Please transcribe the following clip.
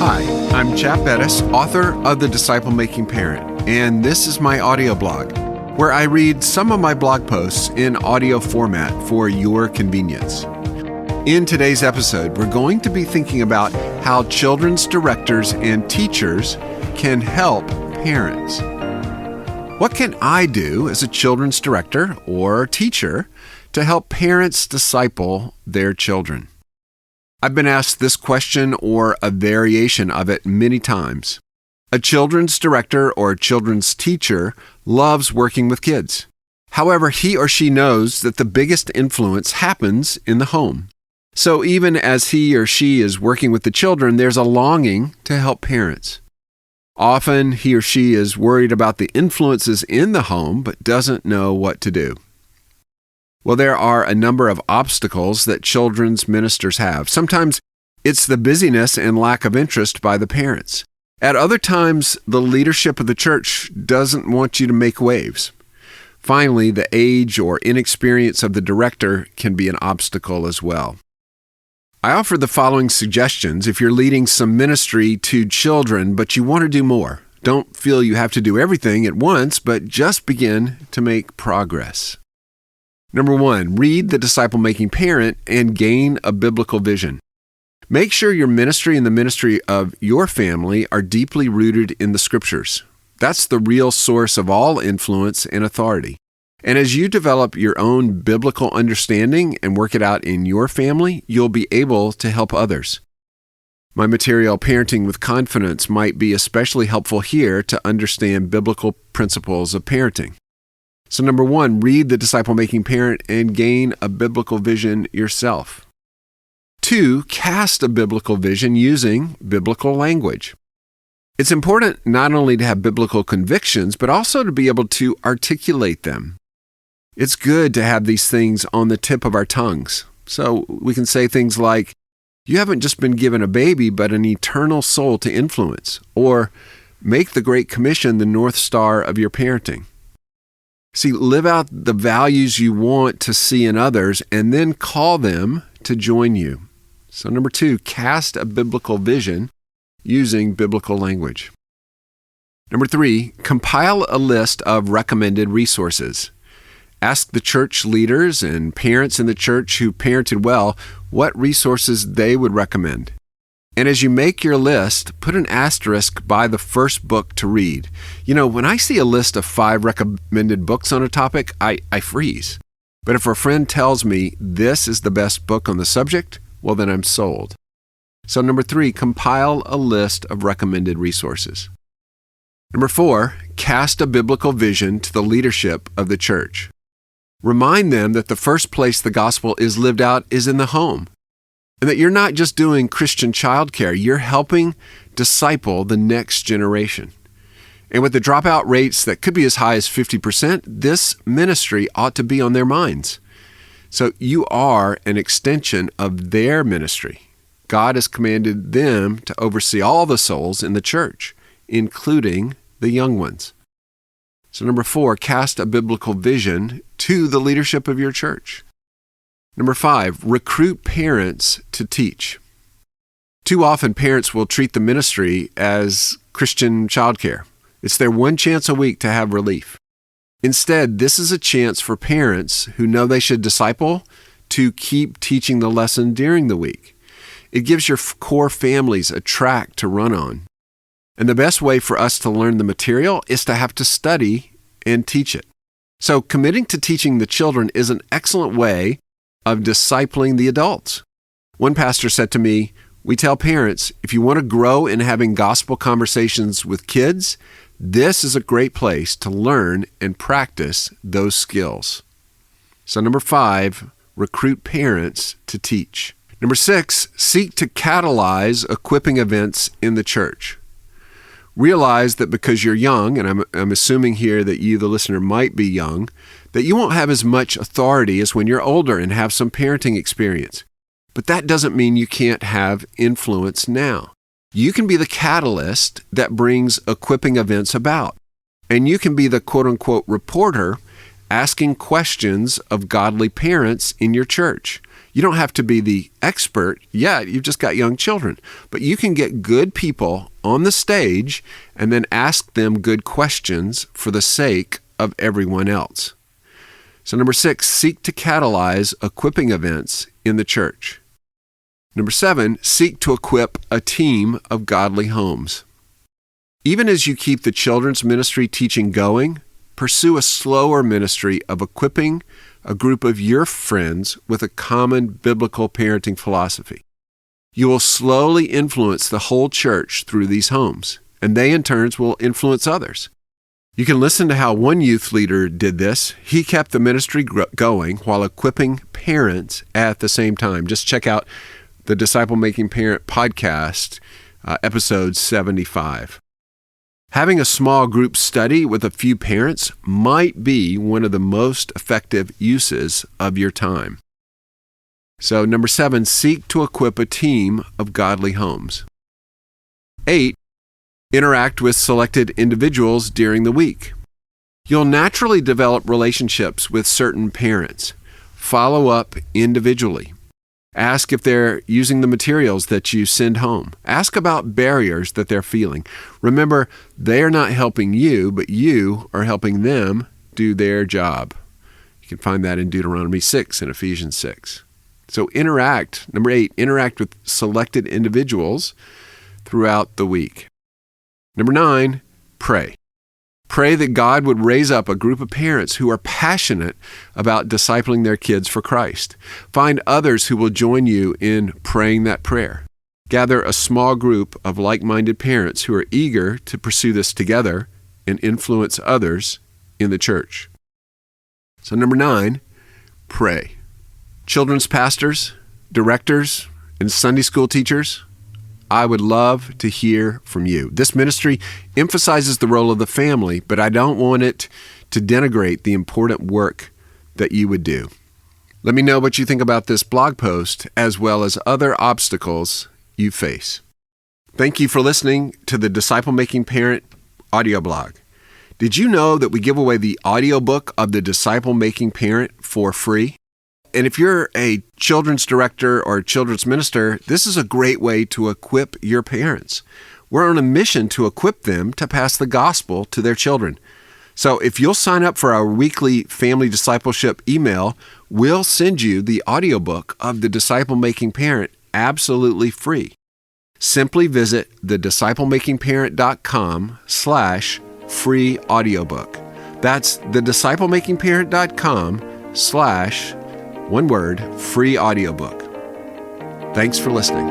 Hi, I'm Chap Bettis, author of The Disciple Making Parent, and this is my audio blog, where I read some of my blog posts in audio format for your convenience. In today's episode, we're going to be thinking about how children's directors and teachers can help parents. What can I do as a children's director or teacher to help parents disciple their children? I've been asked this question or a variation of it many times. A children's director or children's teacher loves working with kids. However, he or she knows that the biggest influence happens in the home. So even as he or she is working with the children, there's a longing to help parents. Often, he or she is worried about the influences in the home, but doesn't know what to do. Well, there are a number of obstacles that children's ministers have. Sometimes it's the busyness and lack of interest by the parents. At other times, the leadership of the church doesn't want you to make waves. Finally, the age or inexperience of the director can be an obstacle as well. I offer the following suggestions if you're leading some ministry to children, but you want to do more. Don't feel you have to do everything at once, but just begin to make progress. Number 1, read The Disciple Making Parent and gain a biblical vision. Make sure your ministry and the ministry of your family are deeply rooted in the Scriptures. That's the real source of all influence and authority. And as you develop your own biblical understanding and work it out in your family, you'll be able to help others. My material, Parenting with Confidence, might be especially helpful here to understand biblical principles of parenting. So number 1, read The Disciple Making Parent and gain a biblical vision yourself. 2, cast a biblical vision using biblical language. It's important not only to have biblical convictions, but also to be able to articulate them. It's good to have these things on the tip of our tongues. So we can say things like, you haven't just been given a baby, but an eternal soul to influence, or make the Great Commission the North Star of your parenting. See, live out the values you want to see in others and then call them to join you. So number 2, cast a biblical vision using biblical language. Number 3, compile a list of recommended resources. Ask the church leaders and parents in the church who parented well what resources they would recommend. And as you make your list, put an asterisk by the first book to read. You know, when I see a list of 5 recommended books on a topic, I freeze. But if a friend tells me this is the best book on the subject, well, then I'm sold. So number 3, compile a list of recommended resources. Number 4, cast a biblical vision to the leadership of the church. Remind them that the first place the gospel is lived out is in the home. And that you're not just doing Christian childcare, you're helping disciple the next generation. And with the dropout rates that could be as high as 50%, this ministry ought to be on their minds. So you are an extension of their ministry. God has commanded them to oversee all the souls in the church, including the young ones. So number 4, cast a biblical vision to the leadership of your church. Number 5, recruit parents to teach. Too often, parents will treat the ministry as Christian childcare. It's their one chance a week to have relief. Instead, this is a chance for parents who know they should disciple to keep teaching the lesson during the week. It gives your core families a track to run on. And the best way for us to learn the material is to have to study and teach it. So committing to teaching the children is an excellent way of discipling the adults. One pastor said to me, we tell parents, if you want to grow in having gospel conversations with kids, this is a great place to learn and practice those skills. So number 5, recruit parents to teach. Number 6, seek to catalyze equipping events in the church. Realize that because you're young, and I'm assuming here that you, the listener, might be young, that you won't have as much authority as when you're older and have some parenting experience. But that doesn't mean you can't have influence now. You can be the catalyst that brings equipping events about. And you can be the quote-unquote reporter asking questions of godly parents in your church. You don't have to be the expert yet. You've just got young children. But you can get good people on the stage and then ask them good questions for the sake of everyone else. So number 6, seek to catalyze equipping events in the church. Number 7, seek to equip a team of godly homes. Even as you keep the children's ministry teaching going, pursue a slower ministry of equipping a group of your friends with a common biblical parenting philosophy. You will slowly influence the whole church through these homes, and they in turn will influence others. You can listen to how one youth leader did this. He kept the ministry going while equipping parents at the same time. Just check out the Disciple Making Parent podcast, episode 75. Having a small group study with a few parents might be one of the most effective uses of your time. So number 7, seek to equip a team of godly homes. 8, interact with selected individuals during the week. You'll naturally develop relationships with certain parents. Follow up individually. Ask if they're using the materials that you send home. Ask about barriers that they're feeling. Remember, they are not helping you, but you are helping them do their job. You can find that in Deuteronomy 6 and Ephesians 6. So interact. Number 8, interact with selected individuals throughout the week. Number 9, pray. Pray that God would raise up a group of parents who are passionate about discipling their kids for Christ. Find others who will join you in praying that prayer. Gather a small group of like-minded parents who are eager to pursue this together and influence others in the church. So number 9, pray. Children's pastors, directors, and Sunday school teachers, I would love to hear from you. This ministry emphasizes the role of the family, but I don't want it to denigrate the important work that you would do. Let me know what you think about this blog post, as well as other obstacles you face. Thank you for listening to the Disciple Making Parent audio blog. Did you know that we give away the audiobook of the Disciple Making Parent for free? And if you're a children's director or children's minister, this is a great way to equip your parents. We're on a mission to equip them to pass the gospel to their children. So if you'll sign up for our weekly family discipleship email, we'll send you the audiobook of the Disciple Making Parent absolutely free. Simply visit thedisciplemakingparent.com/free audiobook. That's thedisciplemakingparent.com/free audiobook. Thanks for listening.